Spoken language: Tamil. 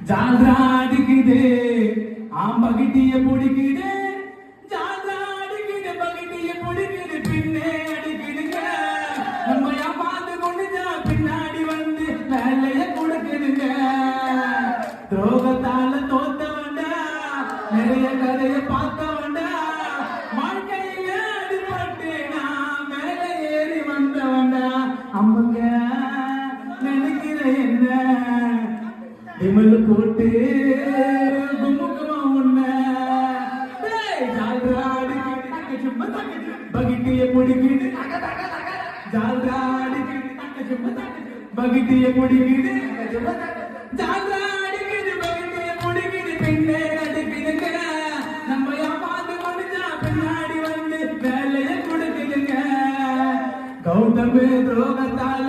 ஜால்ரா அடிக்குது ஆம்பகிட்டிய பிடிக்குது ஜால்ரா அடிக்குது பகிட்டிய பிடிக்குது பின்னே அடிக்குதுங்க நம்ம ஏமாந்து கொண்டுதா பின்னாடி வந்து வேலைய கொடுக்குதுங்க துரோகத்தால தோத்தவண்டா நிறைய கதைய பார்த்தவண்டா வாழ்க்கையில அடிபட்டு நான் மேல ஏறி வந்தவண்டா அம்மங்க நினைக்கிற என்ன விமல் போட்டு குமுகமா உன்ன ஜால்ரா அடிக்குது பகிட்டிய பிடிக்குது ஜால்ரா அடிக்குது பகிட்டிய பிடிக்குது ஜால்ரா அடிக்குது பகிட்டிய பிடிக்குது பின்னே அடிக்குதுங்க நம்ம ஏமாந்து முடிஞ்சா பின்னாடி வந்து வேலைய கொடுக்குதுங்க கௌதமே துரோகத்தால